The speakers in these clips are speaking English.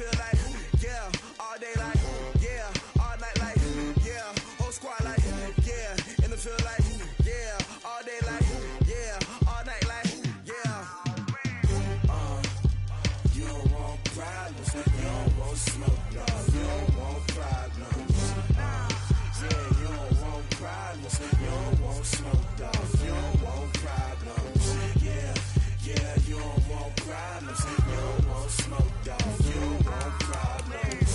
feel like, yeah, all day like, yeah, all night like, yeah, whole squad like, yeah, in the feel like, yeah, all day like, yeah, all night like, yeah. You don't want problems, you don't want smoke, no, you don't want problems. Yeah, you don't want problems, you don't want smoke, dog, you don't want problems. Yeah, you don't want problems, you don't want smoke, dog, you don't want problems.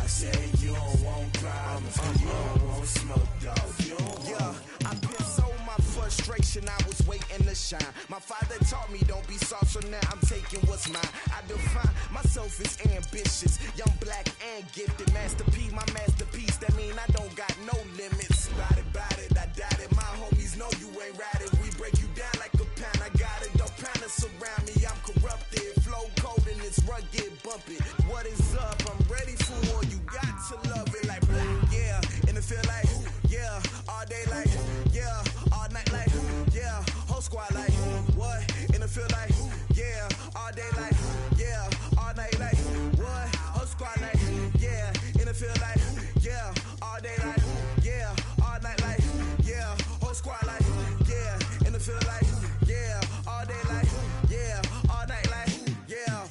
I said you don't want problems, you don't want smoke, dog, you don't want. Yeah, I've been so my frustration, I was waiting to shine. My father taught me don't be soft, so now I'm taking what's mine. I define myself as ambitious, young, black, and gifted. Master P, my masterpiece, that mean I don't got no limits. Bout it, I doubt it. My homies know you ain't ratted. We break you down like a pound. I got it, don't pound us around me. I'm corrupted, flow cold and it's rugged, bumpy. What is up? I'm ready for war. You got to love it like black, yeah. And it feel like, yeah, all day like, yeah, all night like, yeah, whole squad like, what? And it feel like, yeah, all day like, yeah, all night like, what? Whole squad like, yeah, and it feel like, yeah, all day like, yeah, all night like, yeah, whole squad like, yeah, and it feel like, yeah, all day like, yeah, all night like, yeah.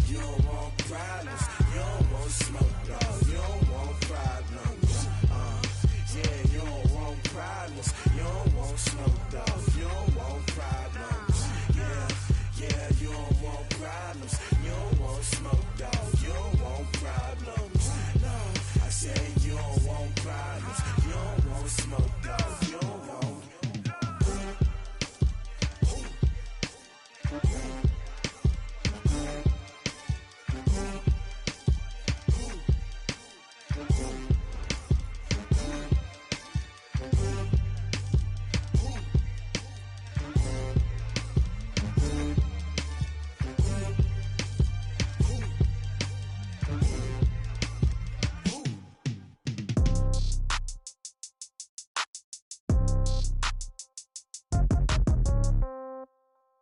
You don't want problems, you don't want smoke, dog, you don't want problems. Yeah, you don't want problems, you don't want smoke, dog, you don't want problems. Yeah, you don't want problems, you don't want smoke, dog, you don't want problems. No, I said you don't want problems, you don't want smoke, dog, you don't want.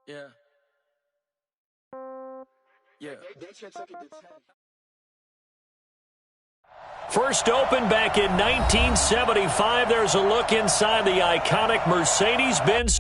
Yeah. First opened back in 1975. There's a look inside the iconic Mercedes-Benz.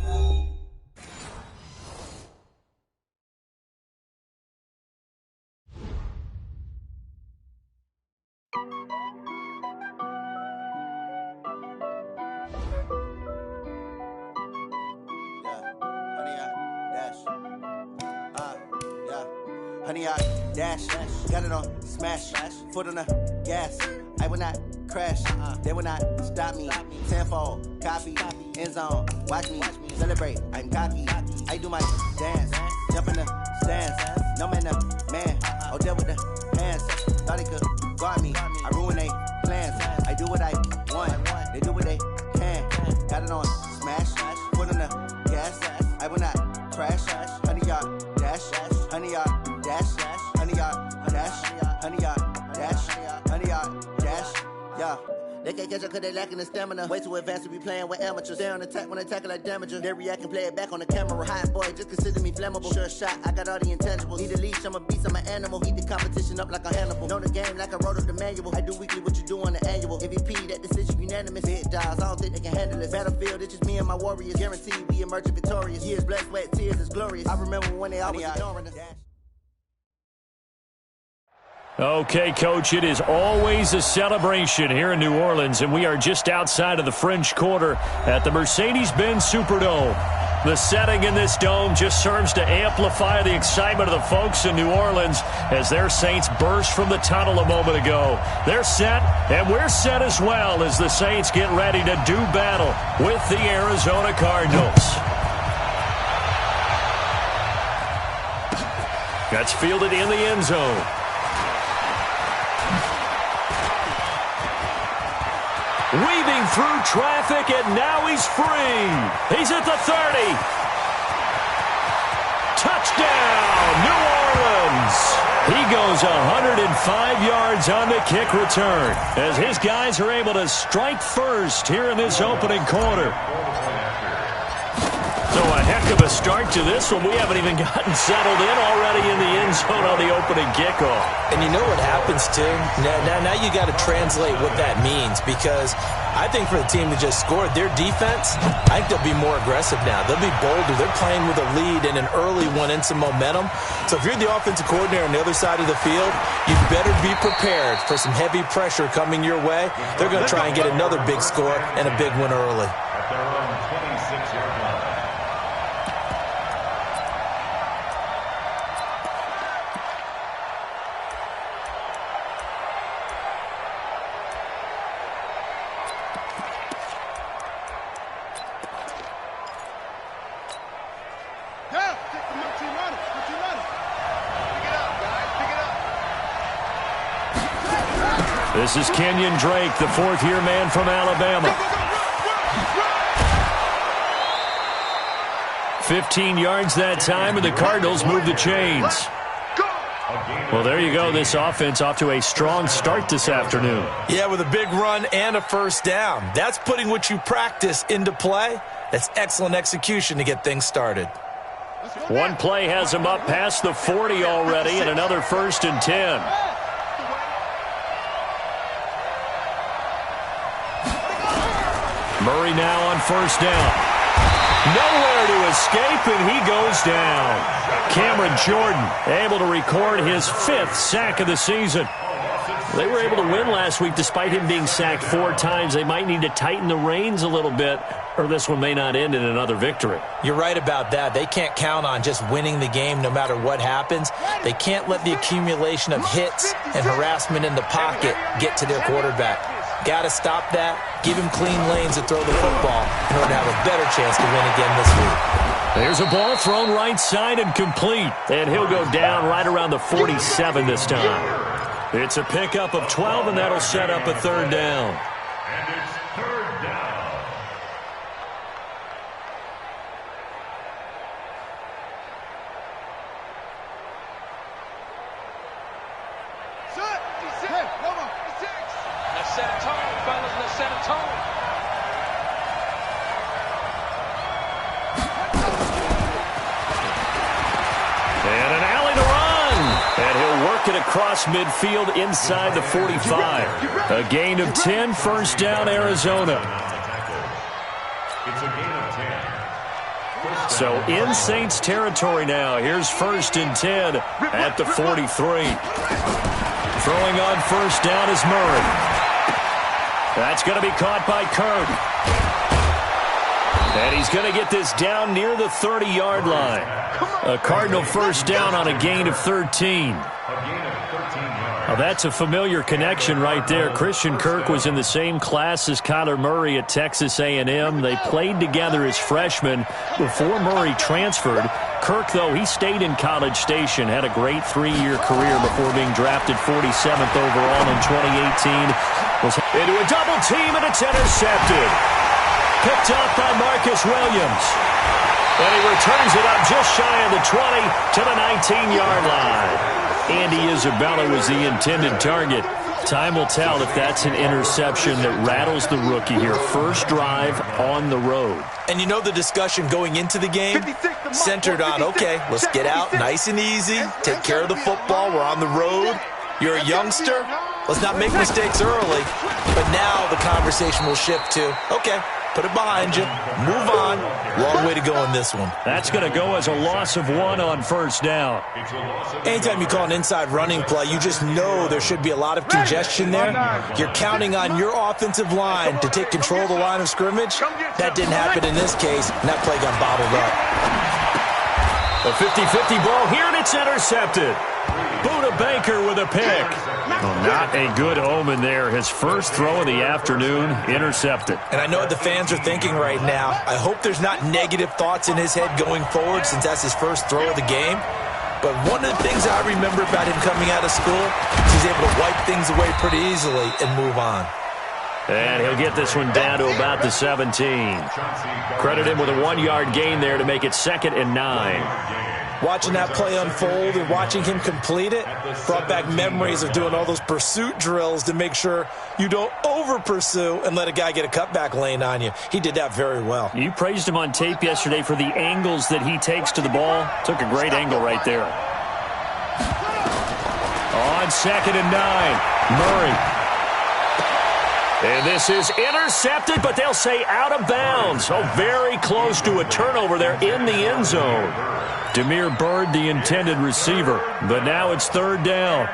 Honey, I dash, got it on smash, foot on the gas. I will not crash, they will not stop me. Tenfold, copy, end zone, watch me celebrate. I'm cocky, I do my dance, jump in the stands. No man, man, oh there with the hands. Thought they could guard me, I ruin they plans. I do what I want, they do what they can. Got it on smash, foot on the gas. I will not crash, honey, y'all dash, honey, y'all. Dash, honey yard, dash, honey yard, dash, honey yard, dash, yeah. They can't catch up cause they lacking the stamina. Way too advanced to be playing with amateurs. They on attack when they tackle like damager. They react and play it back on the camera. Hot boy, just consider me flammable. Sure shot, I got all the intangibles. Need a leash, I'm a beast, I'm an animal. Heat the competition up like a Hannibal. Know the game like I wrote up the manual. I do weekly what you do on the annual. MVP, that decision unanimous. Big dials, I don't think they can handle it. Battlefield, it's just me and my warriors. Guaranteed we emerging victorious. Years, blood, sweat, tears, it's glorious. I remember when they always ignoring us. Okay, Coach, it is always a celebration here in New Orleans, and we are just outside of the French Quarter at the Mercedes-Benz Superdome. The setting in this dome just serves to amplify the excitement of the folks in New Orleans as their Saints burst from the tunnel a moment ago. They're set, and we're set as well as the Saints get ready to do battle with the Arizona Cardinals. That's fielded in the end zone. Weaving through traffic, and now he's free. He's at the 30. Touchdown, New Orleans. He goes 105 yards on the kick return as his guys are able to strike first here in this opening quarter. So a heck of a start to this one. We haven't even gotten settled in already in the end end zone on the opening kickoff. And you know what happens, too? Now you got to translate what that means, because I think for the team that just scored, their defense, I think they'll be more aggressive now. They'll be bolder. They're playing with a lead and an early one and some momentum. So if you're the offensive coordinator on the other side of the field, you better be prepared for some heavy pressure coming your way. They're going to try and get another big score and a big one early. At their own 26-yard line. This is Kenyon Drake, the fourth-year man from Alabama. 15 yards that time, and the Cardinals move the chains. Well, there you go. This offense off to a strong start this afternoon. Yeah, with a big run and a first down. That's putting what you practice into play. That's excellent execution to get things started. One play has him up past the 40 already, and another 1st and 10. Murray now on first down. Nowhere to escape, and he goes down. Cameron Jordan able to record his 5th sack of the season. They were able to win last week despite him being sacked 4 times. They might need to tighten the reins a little bit, or this one may not end in another victory. You're right about that. They can't count on just winning the game no matter what happens. They can't let the accumulation of hits and harassment in the pocket get to their quarterback. Got to stop that, give him clean lanes to throw the football in order to have a better chance to win again this week. There's a ball thrown right side and complete, and he'll go down right around the 47 this time. It's a pickup of 12, and that'll set up a 3rd down. And it's 3rd down. Let's set a tone, fellas. Let's set a tone. And an alley to run. And he'll work it across midfield inside the 45. A gain of 10, 1st down, Arizona. It's a gain of 10. So in Saints territory now. Here's 1st and 10 at the 43. Throwing on first down is Murray. That's going to be caught by Kirk. And he's going to get this down near the 30-yard line. A Cardinal first down on a gain of 13. Now that's a familiar connection right there. Christian Kirk was in the same class as Kyler Murray at Texas A&M. They played together as freshmen before Murray transferred. Kirk, though, he stayed in College Station, had a great 3-year career before being drafted 47th overall in 2018. Was into a double team, and it's intercepted. Picked up by Marcus Williams. And he returns it up just shy of the 20 to the 19-yard line. Andy Isabella was the intended target. Time will tell if that's an interception that rattles the rookie here. First drive on the road. And you know the discussion going into the game centered on, okay, let's get out nice and easy, take care of the football, we're on the road. You're a youngster, let's not make mistakes early. But now the conversation will shift to, okay, put it behind you, move on. Long way to go in this one. That's going to go as a loss of 1 on first down. Anytime you call an inside running play, you just know there should be a lot of congestion there. You're counting on your offensive line to take control of the line of scrimmage. That didn't happen in this case, and that play got bottled up. A 50-50 ball here, and it's intercepted. Buda Baker with a pick. Well, not a good omen there. His first throw of the afternoon, intercepted. And I know what the fans are thinking right now. I hope there's not negative thoughts in his head going forward since that's his first throw of the game. But one of the things I remember about him coming out of school is he's able to wipe things away pretty easily and move on. And he'll get this one down to about the 17. Credit him with a 1-yard gain there to make it 2nd and 9. Watching that play unfold and watching him complete it brought back memories of doing all those pursuit drills to make sure you don't over-pursue and let a guy get a cutback lane on you. He did that very well. You praised him on tape yesterday for the angles that he takes to the ball. Took a great angle right there. On 2nd and 9, Murray. And this is intercepted, but they'll say out of bounds. Oh, very close to a turnover there in the end zone. Damiere Byrd, the intended receiver. But now it's 3rd down.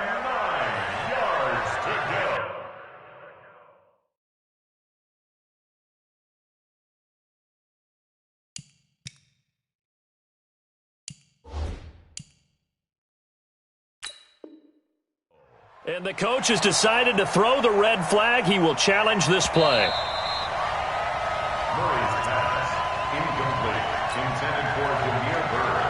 And the coach has decided to throw the red flag. He will challenge this play. Murray's pass, incomplete, intended for Damiere Byrd.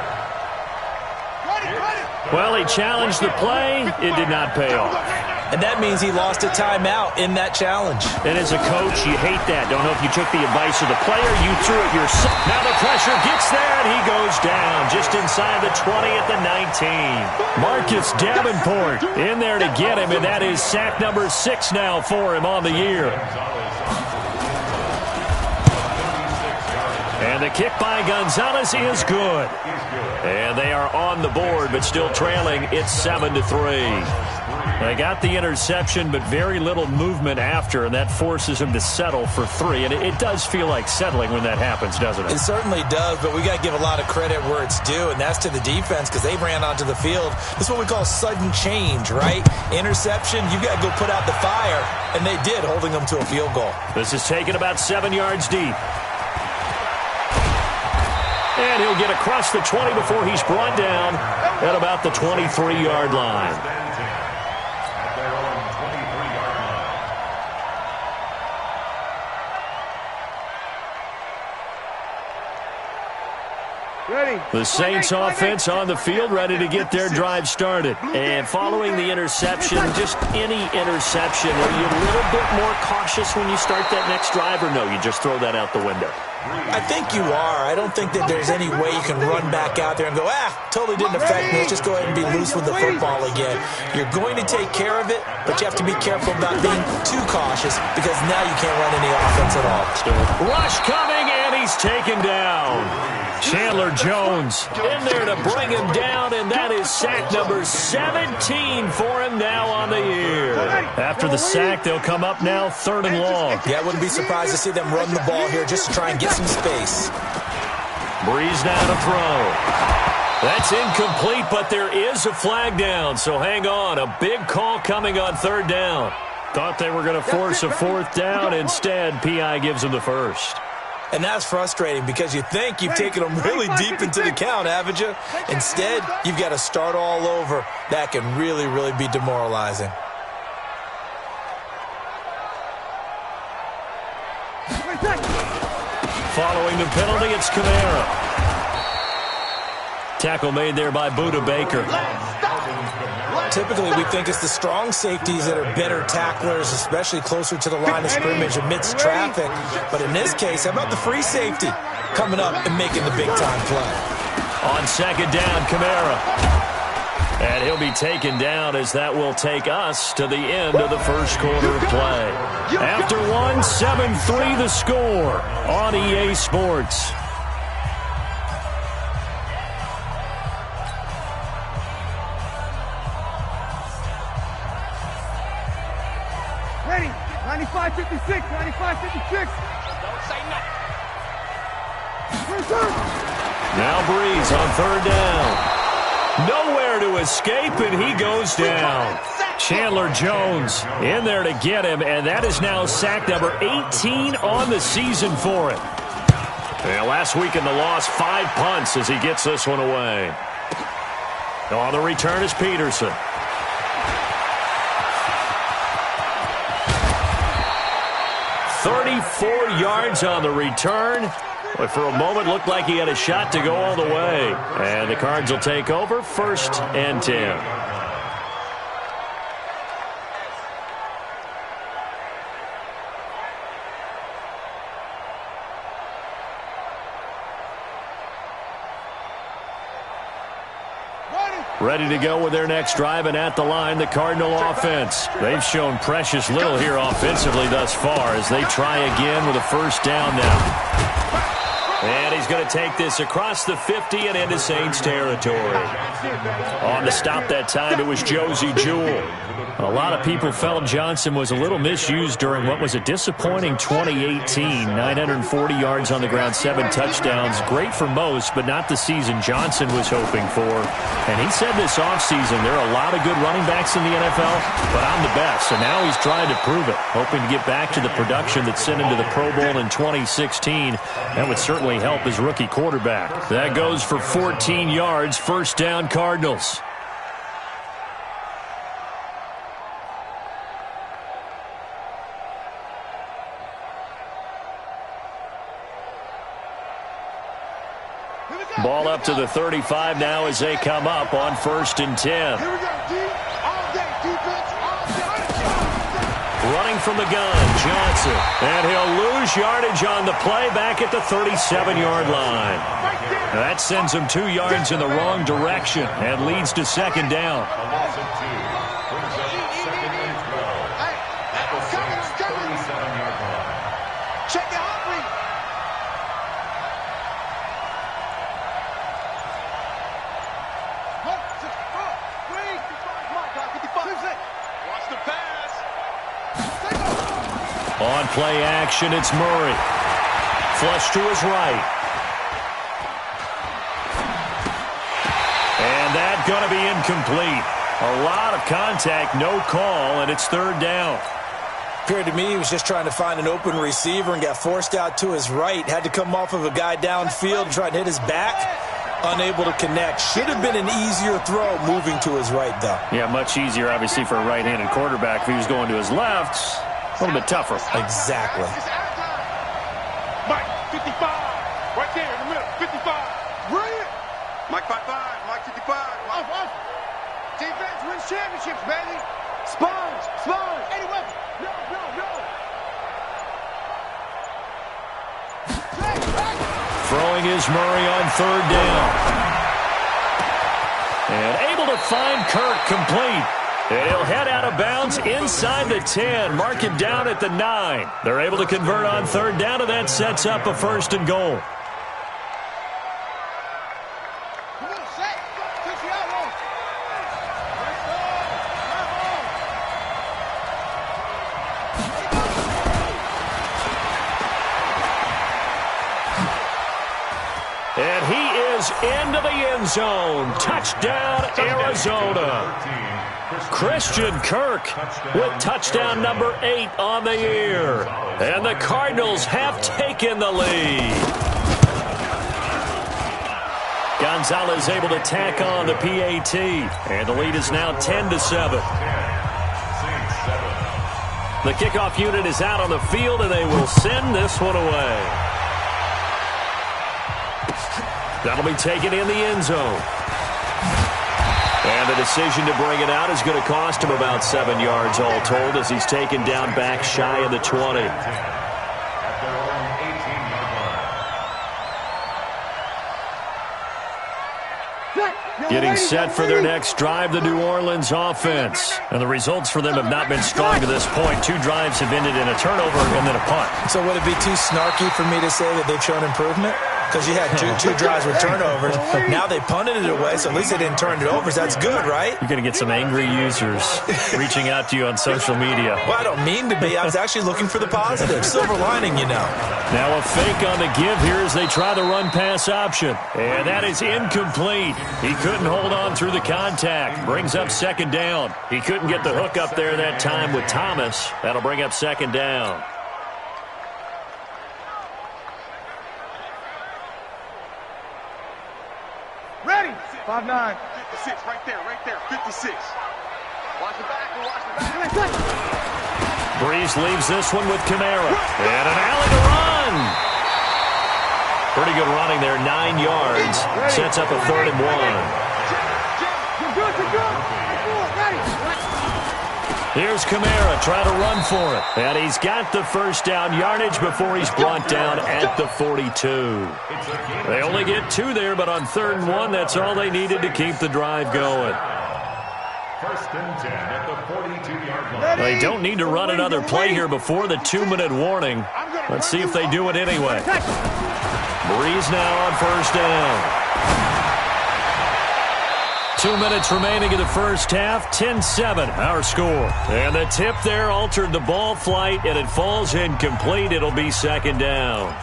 Well, he challenged the play. It did not pay off. And that means he lost a timeout in that challenge. And as a coach, you hate that. Don't know if you took the advice of the player. You threw it yourself. Now the pressure gets there, and he goes down just inside the 20 at the 19. Marcus Davenport in there to get him, and that is sack number 6 now for him on the year. And the kick by Gonzalez is good. And they are on the board, but still trailing. It's 7-3. They got the interception, but very little movement after, and that forces him to settle for 3. And it does feel like settling when that happens, doesn't it? It certainly does, but we got to give a lot of credit where it's due, and that's to the defense because they ran onto the field. This is what we call sudden change, right? Interception, you got to go put out the fire, and they did, holding them to a field goal. This is taken about 7 yards deep. And he'll get across the 20 before he's brought down at about the 23-yard line. The Saints offense on the field, ready to get their drive started. And following the interception, just any interception, are you a little bit more cautious when you start that next drive, or no, you just throw that out the window? I think you are. I don't think that there's any way you can run back out there and go, totally didn't affect me. Let's just go ahead and be loose with the football again. You're going to take care of it, but you have to be careful about being too cautious because now you can't run any offense at all. Rush coming, and he's taken down. Chandler Jones in there to bring him down, and that is sack number 17 for him now on the year. After the sack, they'll come up now 3rd and long. Yeah, I wouldn't be surprised to see them run the ball here just to try and get some space. Breeze now to throw. That's incomplete, but there is a flag down, so hang on. A big call coming on 3rd down. Thought they were going to force a 4th down. Instead, P.I. gives them the first. And that's frustrating because you think you've taken them really deep into the count, haven't you? Instead, you've got to start all over. That can really, really be demoralizing. Following the penalty, it's Kamara. Tackle made there by Budda Baker. Typically, we think it's the strong safeties that are better tacklers, especially closer to the line of scrimmage amidst traffic. But in this case, how about the free safety coming up and making the big-time play? On 2nd down, Kamara. And he'll be taken down as that will take us to the end of the first quarter of play. After 1, 7-3 the score on EA Sports. Ready, 95-56, 95-56. Don't say nothing. Now Breeze on 3rd down. Nowhere to escape, and he goes down. Chandler Jones in there to get him, and that is now sack number 18 on the season for him. And last week in the loss, 5 punts as he gets this one away. On the return is Peterson. "34 yards on the return. But for a moment, looked like he had a shot to go all the way. And the Cards will take over 1st and 10. Ready to go with their next drive, and at the line, the Cardinal offense. They've shown precious little here offensively thus far as they try again with a 1st down now. And he's he's going to take this across the 50 and into Saints territory. On the stop that time, it was Josey Jewell. A lot of people felt Johnson was a little misused during what was a disappointing 2018. 940 yards on the ground, 7 touchdowns. Great for most, but not the season Johnson was hoping for. And he said this offseason, there are a lot of good running backs in the NFL, but I'm the best. And now he's trying to prove it, hoping to get back to the production that sent him to the Pro Bowl in 2016. That would certainly help his rookie quarterback. That goes for 14 yards, first down Cardinals. Ball up to the 35 now as they come up on 1st and 10. Here we go, D. All day, defense, all day. Running from the gun, Johnson. And he'll lose yardage on the play back at the 37-yard line. That sends him 2 yards in the wrong direction and leads to 2nd down. Check it out, please. Watch the pass. On play action, it's Murray. Flush to his right. And that's going to be incomplete. A lot of contact, no call, and it's 3rd down. Appeared to me he was just trying to find an open receiver and got forced out to his right. Had to come off of a guy downfield and try to hit his back. Unable to connect. Should have been an easier throw moving to his right, though. Yeah, much easier, obviously, for a right-handed quarterback. If he was going to his left, a little bit tougher. Exactly. Mike, 55. Right there in the middle, 55. Brilliant. Mike 55, Mike 55. Off. Defense wins championships, baby. Sponge. Any weapon. No. Throwing is Murray on 3rd down. And able to find Kirk complete. And he'll head out of bounds inside the 10. Mark him down at the 9. They're able to convert on 3rd down, and that sets up a 1st and goal. Come on, set. Take the outlaw. And he is into the end zone. Touchdown, Arizona. Christian Kirk with touchdown number 8 on the year. And the Cardinals have taken the lead. Gonzalez able to tack on the PAT. And the lead is now 10-7. The kickoff unit is out on the field, and they will send this one away. That'll be taken in the end zone. And the decision to bring it out is going to cost him about 7 yards all told as he's taken down back shy of the 20. Getting set for their next drive, the New Orleans offense. And the results for them have not been strong to this point. 2 drives have ended in a turnover and then a punt. So would it be too snarky for me to say that they've shown improvement? Because you had two drives with turnovers. Now they punted it away, so at least they didn't turn it over. So that's good, right? You're going to get some angry users reaching out to you on social media. Well, I don't mean to be. I was actually looking for the positive. Silver lining, you know. Now a fake on the give here as they try the run-pass option. And that is incomplete. He couldn't hold on through the contact. Brings up 2nd down. He couldn't get the hook up there that time with Thomas. That'll bring up 2nd down. Ready. 5'9". 56, right there, 56. Watch the back, Breeze leaves this one with Kamara. And an alley to run. Pretty good running there, 9 yards. Sets up a 3rd and 1. You're good. Here's Kamara trying to run for it. And he's got the 1st down yardage before he's brought down at the 42. They only get 2 there, but on 3rd and 1, that's all they needed to keep the drive going. First and 10 at the 42-yard line. They don't need to run another play here before the 2-minute warning. Let's see if they do it anyway. Breeze now on first down. 2 minutes remaining in the first half. 10-7 our score. And the tip there altered the ball flight, and it falls incomplete. It'll be second down.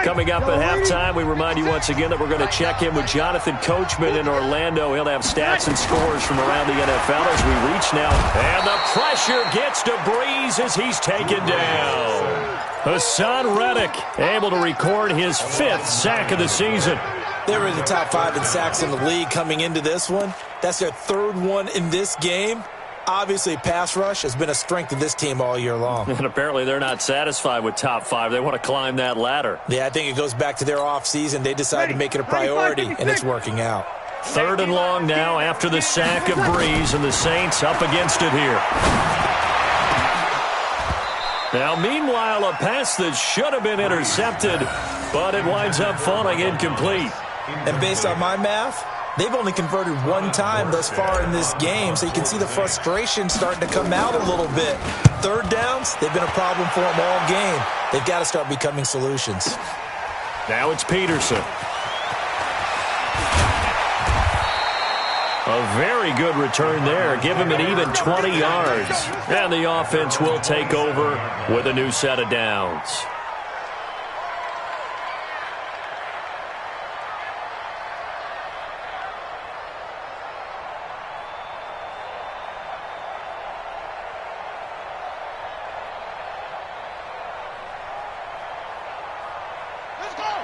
Coming up at halftime, we remind you once again that we're going to check in with Jonathan Coachman in Orlando. He'll have stats and scores from around the NFL as we reach now. And the pressure gets to Breeze as he's taken down. Hassan Reddick able to record his 5th sack of the season. They were in the top 5 in sacks in the league coming into this one. That's their 3rd one in this game. Obviously, pass rush has been a strength of this team all year long. And apparently they're not satisfied with top 5. They want to climb that ladder. Yeah, I think it goes back to their offseason. They decided to make it a priority, and it's working out. 3rd and long now after the sack of Breeze, and the Saints up against it here. Now, meanwhile, a pass that should have been intercepted, but it winds up falling incomplete. And based on my math, they've only converted 1 time thus far in this game, so you can see the frustration starting to come out a little bit. 3rd downs, they've been a problem for them all game. They've got to start becoming solutions. Now it's Peterson. A very good return there. Give him an even 20 yards. And the offense will take over with a new set of downs.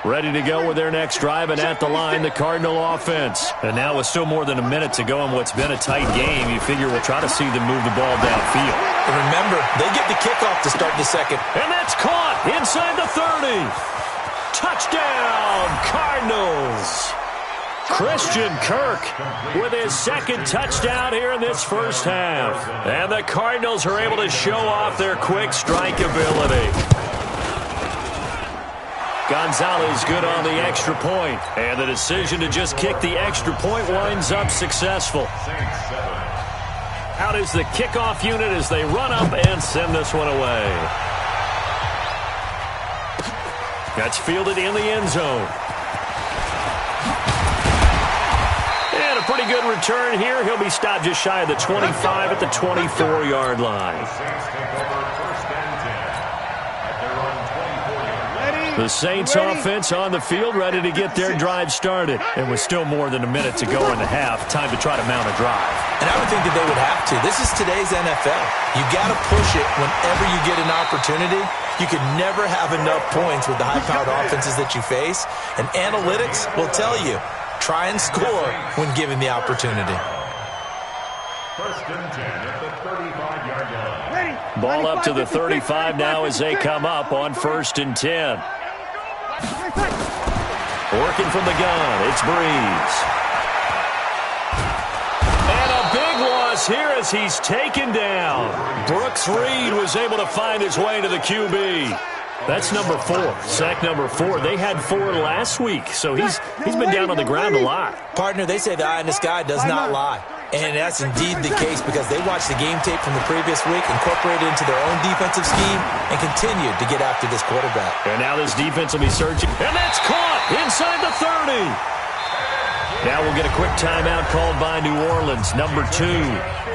Ready to go with their next drive, and at the line, the Cardinal offense. And now with still more than a minute to go in what's been a tight game, you figure we'll try to see them move the ball downfield. And remember, they get the kickoff to start the second. And that's caught inside the 30. Touchdown, Cardinals. Christian Kirk with his 2nd touchdown here in this first half. And the Cardinals are able to show off their quick strike ability. Gonzalez good on the extra point, and the decision to just kick the extra point winds up successful. Out is the kickoff unit as they run up and send this one away. That's fielded in the end zone. And a pretty good return here. He'll be stopped just shy of the 25 at the 24-yard line. The Saints offense on the field, ready to get their drive started. And with still more than a minute to go in the half, time to try to mount a drive. And I would think that they would have to. This is today's NFL. You got to push it whenever you get an opportunity. You can never have enough points with the high-powered offenses that you face. And analytics will tell you, try and score when given the opportunity. First and 10 at the 35-yard line. Ball up to the 35 now as they come up on 1st and 10. Working from the gun, it's Breeze. And a big loss here as he's taken down. Brooks Reed was able to find his way to the QB. That's number 4, sack number 4. They had 4 last week, so he's been down on the ground a lot. Partner, they say the eye in the sky does not lie. And that's indeed the case because they watched the game tape from the previous week, incorporated it into their own defensive scheme, and continued to get after this quarterback. And now this defense will be searching. And that's caught inside the 30. Now we'll get a quick timeout called by New Orleans, number 2,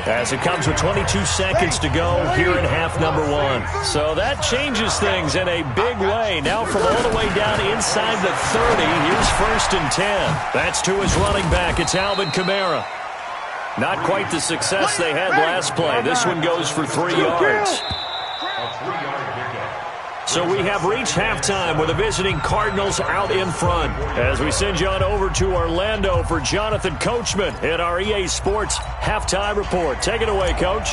as it comes with 22 seconds to go here in half number 1. So that changes things in a big way. Now from all the way down inside the 30, here's 1st and 10. That's to his running back. It's Alvin Kamara. Not quite the success they had last play. This one goes for 3 yards. So we have reached halftime with the visiting Cardinals out in front. As we send you on over to Orlando for Jonathan Coachman in our EA Sports Halftime Report. Take it away, Coach.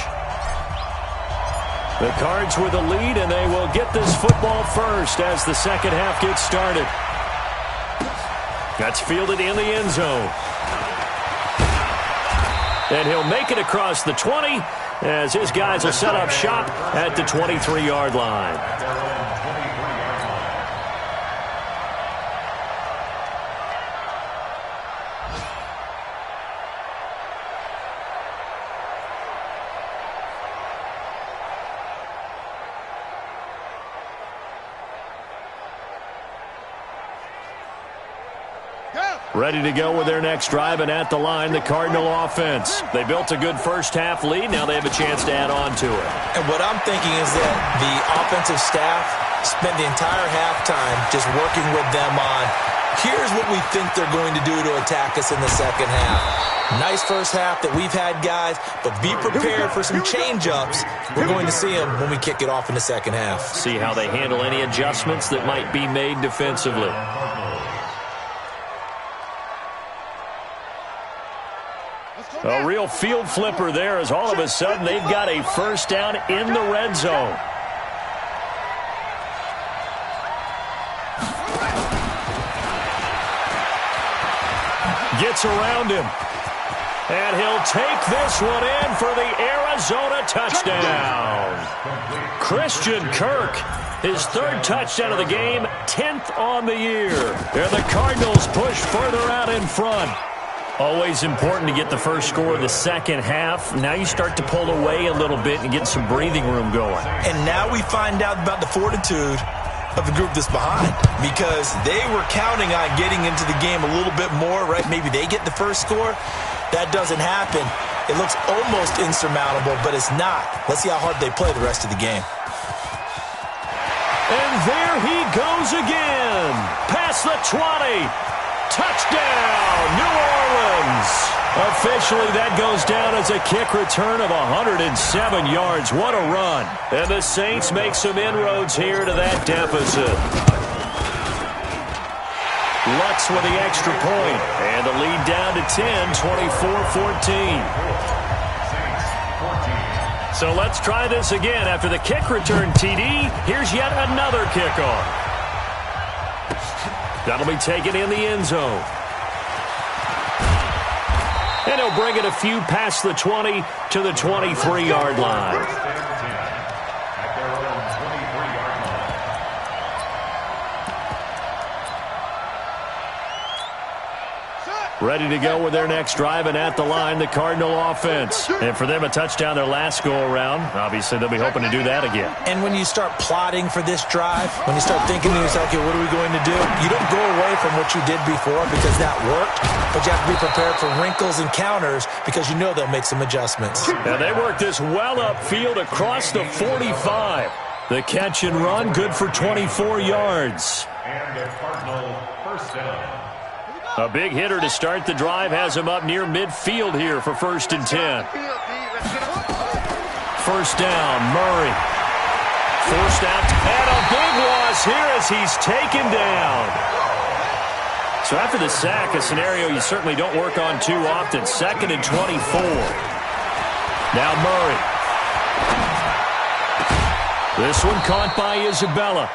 The Cards with a lead, and they will get this football first as the second half gets started. That's fielded in the end zone. And he'll make it across the 20 as his guys will set up shop at the 23-yard line. Ready to go with their next drive, and at the line, the Cardinal offense. They built a good first-half lead. Now they have a chance to add on to it. And what I'm thinking is that the offensive staff spent the entire halftime just working with them on, here's what we think they're going to do to attack us in the second half. Nice first half that we've had, guys, but be prepared for some change-ups. We're going to see them when we kick it off in the second half. See how they handle any adjustments that might be made defensively. A real field flipper there, as all of a sudden they've got a first down in the red zone. Gets around him. And he'll take this one in for the Arizona touchdown. Christian Kirk, his third touchdown of the game, 10th on the year. And the Cardinals push further out in front. Always important to get the first score of the second half. Now you start to pull away a little bit and get some breathing room going. And now we find out about the fortitude of the group that's behind, because they were counting on getting into the game a little bit more, right? Maybe they get the first score. That doesn't happen. It looks almost insurmountable, but it's not. Let's see how hard they play the rest of the game. And there he goes again. Past the 20. Touchdown, New Orleans. Officially, that goes down as a kick return of 107 yards. What a run. And the Saints make some inroads here to that deficit. Lutz with the extra point. And the lead down to 10, 24-14. So let's try this again. After the kick return TD, here's yet another kickoff. That'll be taken in the end zone. And he'll bring it a few past the 20 to the 23-yard line. Ready to go with their next drive, and at the line, the Cardinal offense. And for them, a touchdown their last go-around. Obviously, they'll be hoping to do that again. And when you start plotting for this drive, when you start thinking to yourself, okay, what are we going to do? You don't go away from what you did before because that worked, but you have to be prepared for wrinkles and counters because you know they'll make some adjustments. And they work this well upfield across the 45. The catch and run, good for 24 yards. And the Cardinal first down. A big hitter to start the drive has him up near midfield here for 1st and 10. First down, Murray. Forced out, and a big loss here as he's taken down. So after the sack, a scenario you certainly don't work on too often. 2nd and 24. Now Murray. This one caught by Isabella.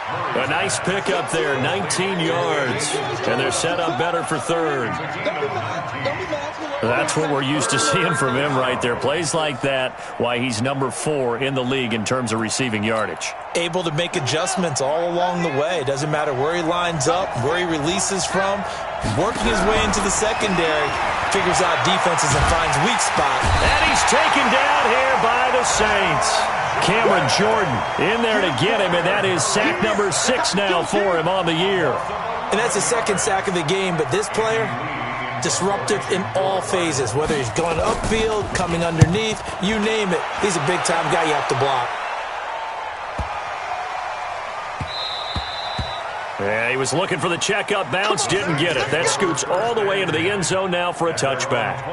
A nice pickup there, 19 yards. And they're set up better for 3rd. That's what we're used to seeing from him right there. Plays like that, why he's number 4 in the league in terms of receiving yardage. Able to make adjustments all along the way. Doesn't matter where he lines up, where he releases from. Working his way into the secondary. Figures out defenses and finds weak spot. And he's taken down here by the Saints. Cameron Jordan in there to get him, and that is sack number 6 now for him on the year. And that's the 2nd sack of the game, but this player, disruptive in all phases, whether he's going upfield, coming underneath, you name it. He's a big-time guy you have to block. Yeah, he was looking for the checkup bounce, didn't get it. That scoots all the way into the end zone now for a touchback.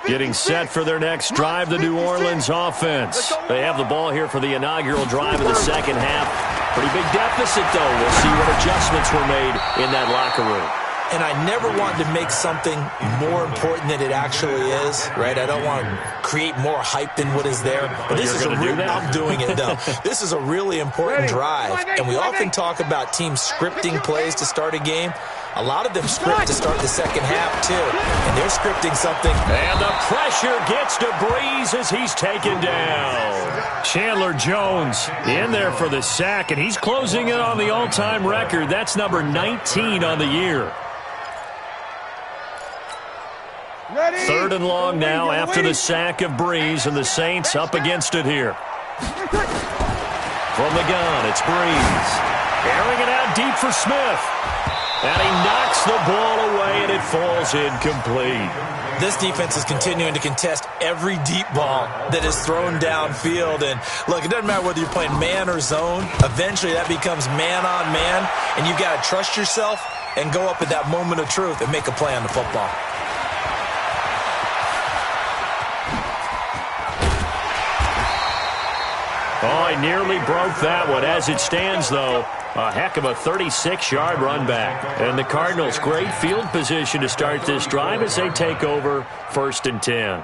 Getting set for their next drive, the New Orleans offense. They have the ball here for the inaugural drive of the second half. Pretty big deficit, though. We'll see what adjustments were made in that locker room. And I never want to make something more important than it actually is, right? I don't want to create more hype than what is there. But this is I'm doing it, though. This is a really important drive. And we often talk about teams scripting plays to start a game. A lot of them script to start the second half, too. And they're scripting something. And the pressure gets to Breeze as he's taken down. Chandler Jones in there for the sack, and he's closing in on the all-time record. That's number 19 on the year. 3rd and long now after the sack of Breeze, and the Saints up against it here. From the gun, it's Breeze. Airing it out deep for Smith. And he knocks the ball away, and it falls incomplete. This defense is continuing to contest every deep ball that is thrown downfield. And, look, it doesn't matter whether you're playing man or zone. Eventually, that becomes man-on-man, and you've got to trust yourself and go up at that moment of truth and make a play on the football. Oh, he nearly broke that one. As it stands, though, a heck of a 36-yard run back. And the Cardinals, great field position to start this drive as they take over 1st and 10.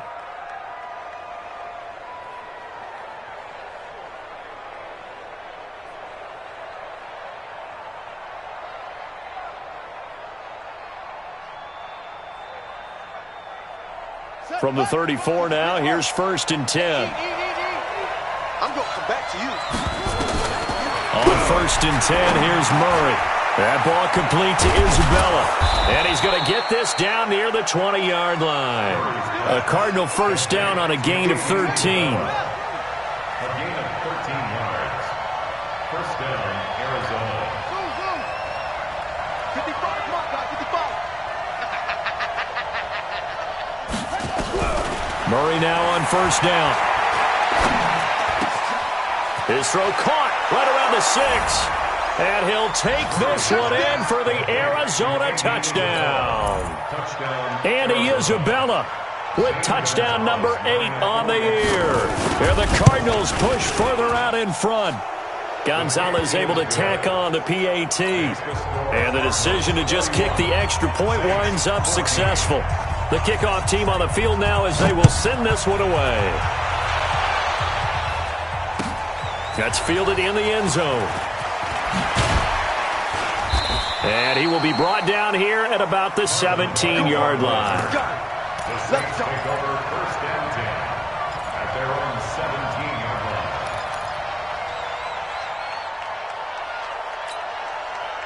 From the 34 now, here's 1st and 10. I'm going to come back to you. On 1st and 10, here's Murray. That ball complete to Isabella. And he's going to get this down near the 20-yard line. A Cardinal first down on a gain of 13. A gain of 13 yards. First down, Arizona. 55, come on, guys, 55. Murray now on 1st down. His throw caught right around the 6. And he'll take this one in for the Arizona touchdown. Andy Isabella with touchdown number 8 on the year. And the Cardinals push further out in front. Gonzalez able to tack on the PAT. And the decision to just kick the extra point winds up successful. The kickoff team on the field now as they will send this one away. That's fielded in the end zone. And he will be brought down here at about the 17-yard line. The Saints take over 1st and 10 at their own 17-yard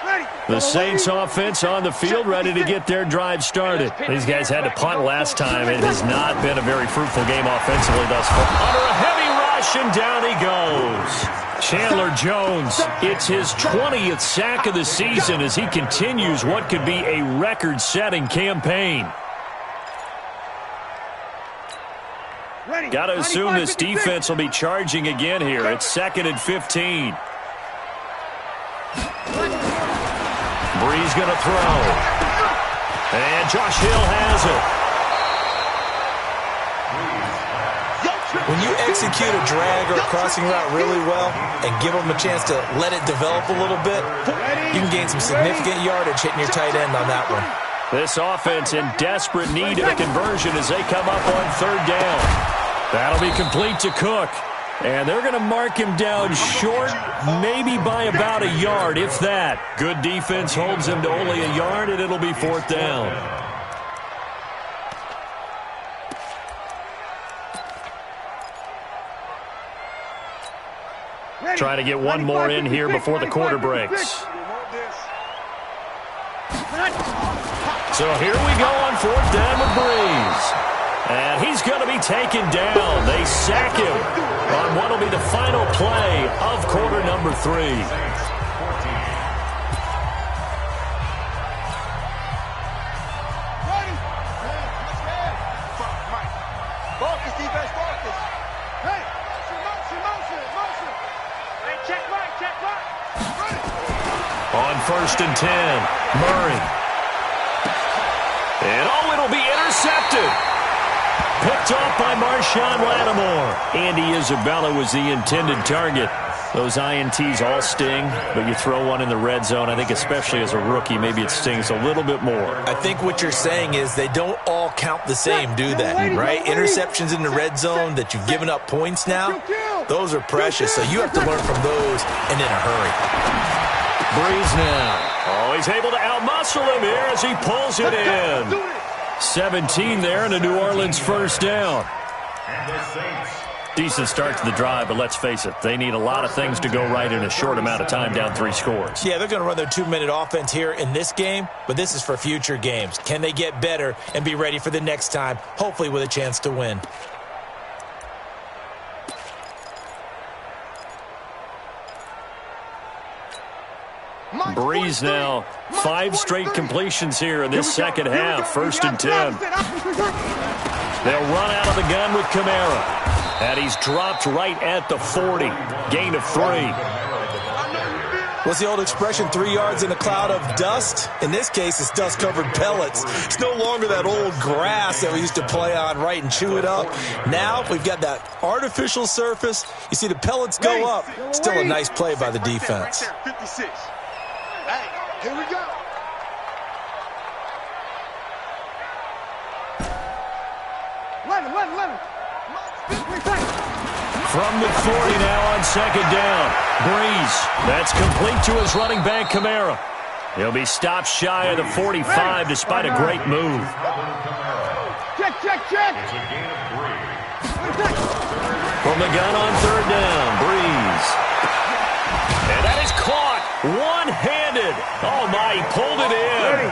line. The Saints offense on the field ready to get their drive started. These guys had to punt last time. It has not been a very fruitful game offensively thus far. Under a heavy rush, and down he goes. Chandler Jones, it's his 20th sack of the season as he continues what could be a record-setting campaign. Got to assume this defense will be charging again here. It's 2nd and 15. Breeze going to throw. And Josh Hill has it. When you execute a drag or a crossing route really well and give them a chance to let it develop a little bit, you can gain some significant yardage hitting your tight end on that one. This offense in desperate need of a conversion as they come up on 3rd down. That'll be complete to Cook. And they're going to mark him down short, maybe by about a yard, if that. Good defense holds him to only a yard, and it'll be 4th down. Trying to get one more in here before the quarter breaks. So here we go on 4th down with Breeze. And he's going to be taken down. They sack him on what will be the final play of quarter number 3. On 1st and 10, Murray. And it'll be intercepted. Picked off by Marshawn Lattimore. Andy Isabella was the intended target. Those INTs all sting, but you throw one in the red zone, I think especially as a rookie, maybe it stings a little bit more. I think what you're saying is they don't all count the same, do they? Right? Interceptions in the red zone that you've given up points now, those are precious, so you have to learn from those and in a hurry. Breeze now. Oh, he's able to outmuscle him here as he pulls it in. 17 there and a New Orleans first down. Decent start to the drive, but let's face it, they need a lot of things to go right in a short amount of time, down 3 scores. Yeah, they're going to run their 2-minute offense here in this game, but this is for future games. Can they get better and be ready for the next time, hopefully with a chance to win? Breeze now 5 straight completions here in this second half. 1st and 10. They'll run out of the gun with Kamara. And he's dropped right at the 40. Gain of 3. What's the old expression, 3 yards in a cloud of dust? In this case, it's dust-covered pellets. It's no longer that old grass that we used to play on, right, and chew it up. Now we've got that artificial surface. You see the pellets go up. Still a nice play by the defense. Right there, 56. Hey, here we go. Let him. From the 40 now on 2nd down. Breeze. That's complete to his running back, Kamara. He'll be stopped shy of the 45 despite a great move. Check. It's a gain of 3. From the gun on 3rd down. Breeze. And that is caught. One-handed. Oh, my, he pulled it in.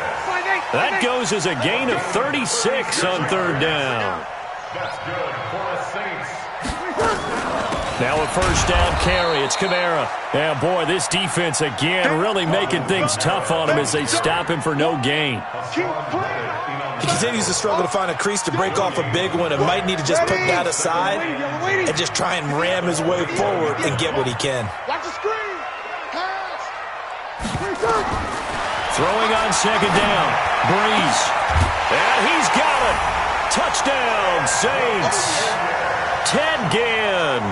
That goes as a gain of 36 on 3rd down. That's good for the Saints. Now a 1st down carry. It's Kamara. Yeah, boy, this defense again really making things tough on him as they stop him for no gain. He continues to struggle to find a crease to break off a big one and might need to just put that aside and just try and ram his way forward and get what he can. Watch the screen. Pass. Throwing on 2nd down. Breeze. And he's got it. Touchdown, Saints. Ted Ginn.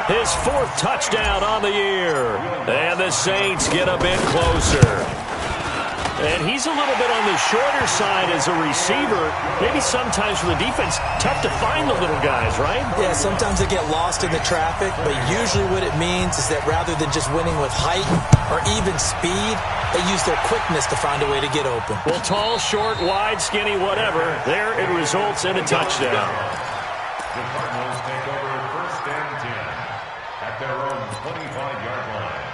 His 4th touchdown on the year. And the Saints get a bit closer. And he's a little bit on the shorter side as a receiver. Maybe sometimes for the defense, tough to find the little guys, right? Yeah, sometimes they get lost in the traffic, but usually what it means is that rather than just winning with height or even speed, they use their quickness to find a way to get open. Well, tall, short, wide, skinny, whatever, there it results in a touchdown. The Cardinals take over 1st and 10 at their own 25-yard line.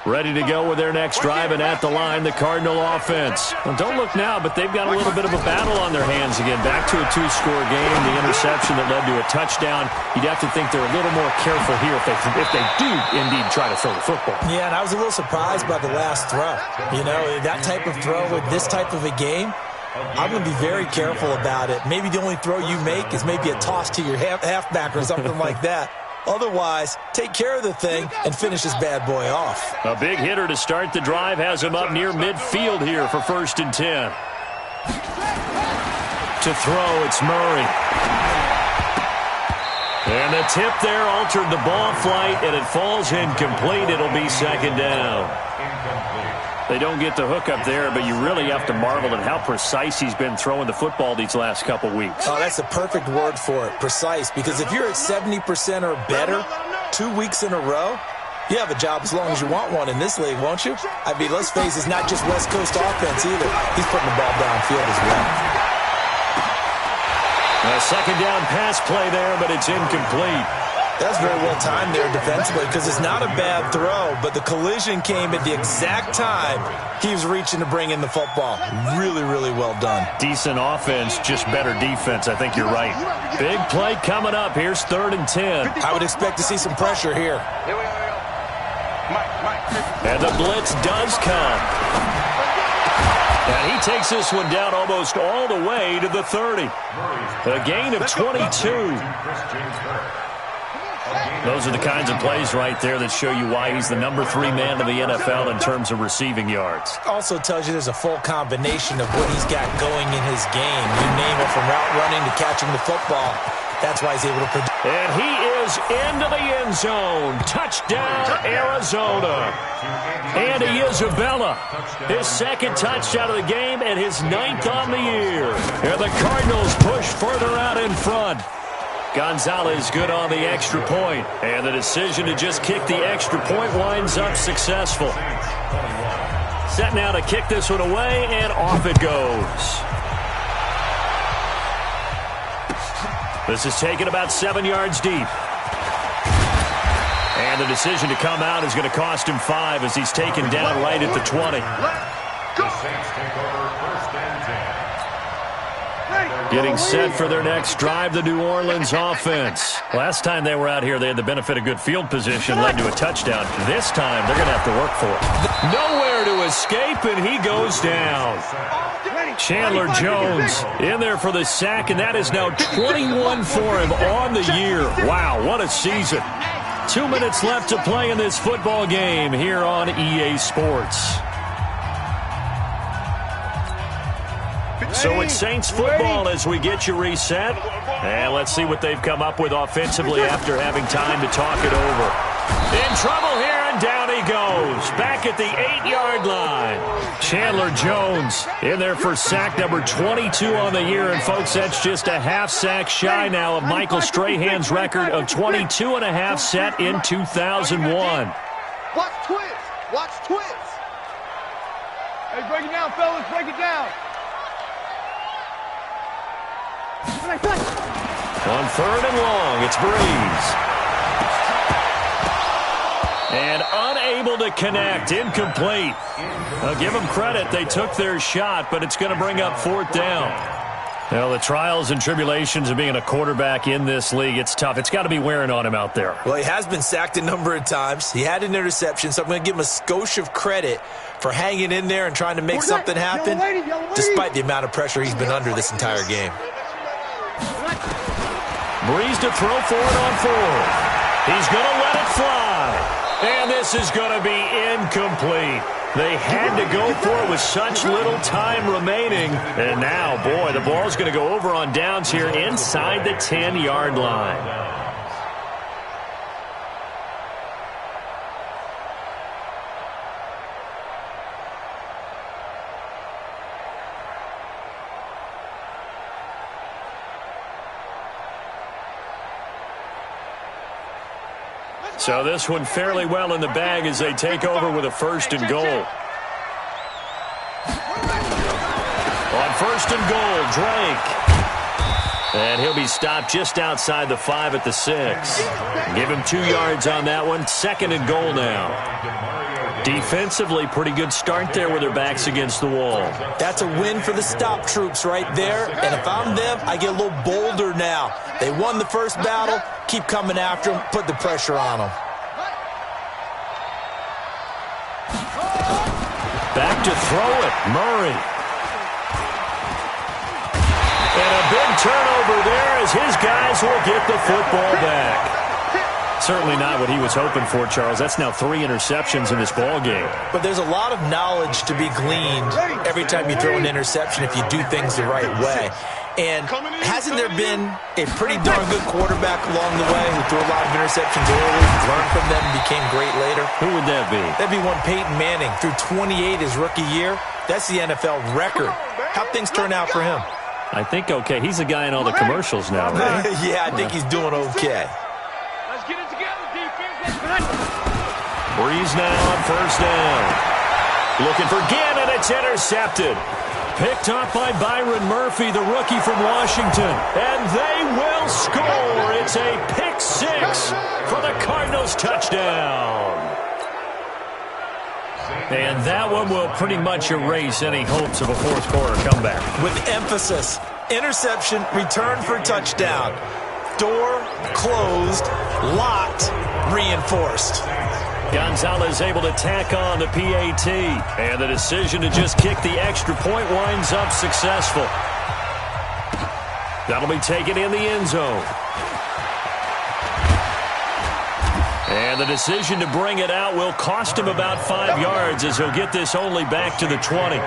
Ready to go with their next drive, and at the line, the Cardinal offense. Well, don't look now, but they've got a little bit of a battle on their hands again. Back to a 2-score game, the interception that led to a touchdown. You'd have to think they're a little more careful here if they do indeed try to throw the football. Yeah, and I was a little surprised by the last throw. You know, that type of throw with this type of a game, I'm going to be very careful about it. Maybe the only throw you make is maybe a toss to your halfback or something like that. Otherwise, take care of the thing and finish this bad boy off. A big hitter to start the drive has him up near midfield here for 1st and 10. To throw, it's Murray. And the tip there altered the ball flight, and it falls incomplete. It'll be 2nd down. They don't get the hook up there, but you really have to marvel at how precise he's been throwing the football these last couple weeks. Oh, that's the perfect word for it, precise. Because if you're at 70% or better 2 weeks in a row, you have a job as long as you want one in this league, won't you? I mean, let's face it, it's not just West Coast offense either. He's putting the ball downfield as well. A 2nd down pass play there, but it's incomplete. That's very well timed there defensively because it's not a bad throw, but the collision came at the exact time he was reaching to bring in the football. Really, really well done. Decent offense, just better defense. I think you're right. Big play coming up. Here's 3rd and 10. I would expect to see some pressure here. And the blitz does come. And he takes this one down almost all the way to the 30. A gain of 22. Those are the kinds of plays right there that show you why he's the number 3 man in the NFL in terms of receiving yards. Also tells you there's a full combination of what he's got going in his game. You name it, from route running to catching the football. That's why he's able to produce. And he is into the end zone. Touchdown, Arizona. Andy Isabella, his 2nd touchdown of the game and his 9th on the year. And the Cardinals push further out in front. Gonzalez good on the extra point, and the decision to just kick the extra point winds up successful. Set now to kick this one away, and off it goes. This is taken about 7 yards deep. And the decision to come out is going to cost him 5 as he's taken down right at the 20. The Saints take over 1st and 10. Getting set for their next drive, the New Orleans offense. Last time they were out here, they had the benefit of good field position, led to a touchdown. This time, they're going to have to work for it. Nowhere to escape, and he goes down. Chandler Jones in there for the sack, and that is now 21 for him on the year. Wow, what a season. 2 minutes left to play in this football game here on EA Sports. So it's Saints football as we get you reset. And let's see what they've come up with offensively after having time to talk it over. In trouble here, and down he goes. Back at the 8-yard line. Chandler Jones in there for sack number 22 on the year. And, folks, that's just a half sack shy now of Michael Strahan's record of 22.5 set in 2001. Watch twins. Watch twins. Hey, break it down, fellas. Break it down. On 3rd and long, it's Breeze. And unable to connect, incomplete. I'll give them credit, they took their shot, but it's going to bring up 4th down. Well, the trials and tribulations of being a quarterback in this league, it's tough. It's got to be wearing on him out there. Well, he has been sacked a number of times. He had an interception, so I'm going to give him a skosh of credit for hanging in there and trying to make something happen, despite the amount of pressure he's been under this entire game. Breeze to throw for it on 4th. He's going to let it fly. And this is going to be incomplete. They had to go for it with such little time remaining. And now, boy, the ball's going to go over on downs here inside the 10-yard line. So this one fairly well in the bag as they take over with a 1st and goal. On 1st and goal, Drake. And he'll be stopped just outside the 5 at the 6. Give him 2 yards on that one. 2nd and goal now. Defensively, pretty good start there with their backs against the wall. That's a win for the stop troops right there. And if I'm them, I get a little bolder now. They won the first battle. Keep coming after them. Put the pressure on them. Back to throw it. Murray. And a big turnover there as his guys will get the football back. Certainly not what he was hoping for, Charles. That's now 3 interceptions in this ball game. But there's a lot of knowledge to be gleaned every time you throw an interception if you do things the right way. And hasn't there been a pretty darn good quarterback along the way who threw a lot of interceptions early, learned from them, and became great later? Who would that be? That'd be one Peyton Manning. Threw 28 his rookie year. That's the NFL record. How'd things turn out for him? I think okay. He's the guy in all the commercials now, right? Yeah, I think he's doing okay. Let's get it together, defense. Breeze now on 1st down. Looking for Ginn, and it's intercepted. Picked up by Byron Murphy, the rookie from Washington. And they will score. It's a pick 6 for the Cardinals touchdown. And that one will pretty much erase any hopes of a 4th quarter comeback. With emphasis, interception, return for touchdown. Door closed, locked, reinforced. Gonzalez able to tack on the PAT. And the decision to just kick the extra point winds up successful. That'll be taken in the end zone. And the decision to bring it out will cost him about 5 yards as he'll get this only back to the 20.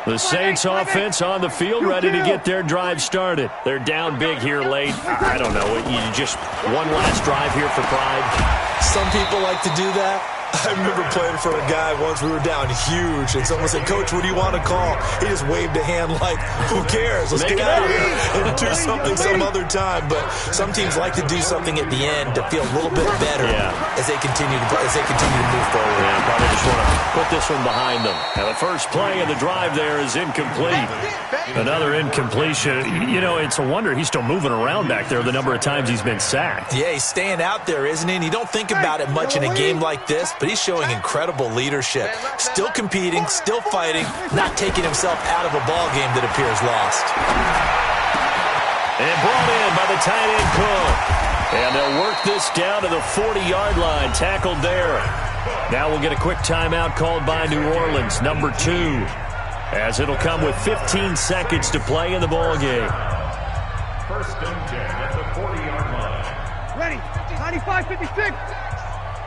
The Saints offense on the field, ready to get their drive started. They're down big here late. I don't know. You just one last drive here for pride. Some people like to do that. I remember playing for a guy once. We were down huge, and someone said, "Coach, what do you want to call?" He just waved a hand like, "Who cares? Let's get out of here and do something some other time." But some teams like to do something at the end to feel a little bit better as they continue to move forward. Yeah, probably just want to put this one behind them. Now the first play of the drive there is incomplete. Another incompletion. You know, it's a wonder he's still moving around back there the number of times he's been sacked. Yeah, he's staying out there, isn't he? And you don't think about it much in a game like this, but he's showing incredible leadership. Still competing, still fighting, not taking himself out of a ball game that appears lost. And brought in by the tight end Cook. And they'll work this down to the 40-yard line, tackled there. Now we'll get a quick timeout called by New Orleans, number 2, as it'll come with 15 seconds to play in the ball game. First and 10 at the 40-yard line. Ready. 95, 56. Man,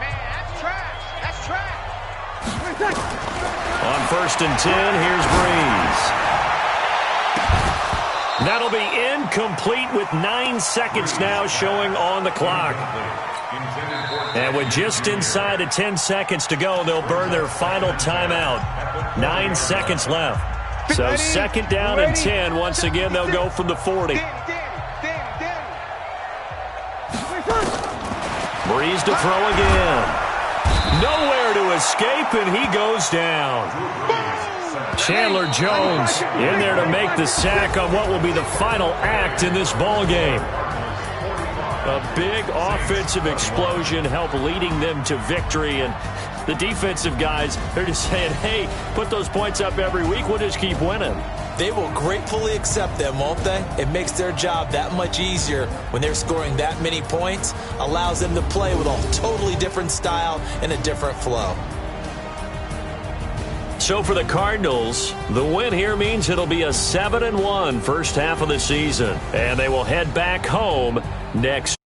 that's trash. That's trash. On first and 10, here's Breeze. That'll be incomplete with 9 seconds now showing on the clock. And with just inside of 10 seconds to go, they'll burn their final timeout. 9 seconds left. So second down and 10. Once again, they'll go from the 40. Breeze to throw again. Nowhere to escape, and he goes down. Chandler Jones in there to make the sack on what will be the final act in this ball game. A big offensive explosion helped leading them to victory, and the defensive guys, they're just saying, hey, put those points up every week, we'll just keep winning. They will gratefully accept them, won't they? It makes their job that much easier when they're scoring that many points, allows them to play with a totally different style and a different flow. So for the Cardinals, the win here means it'll be a 7-1 first half of the season, and they will head back home next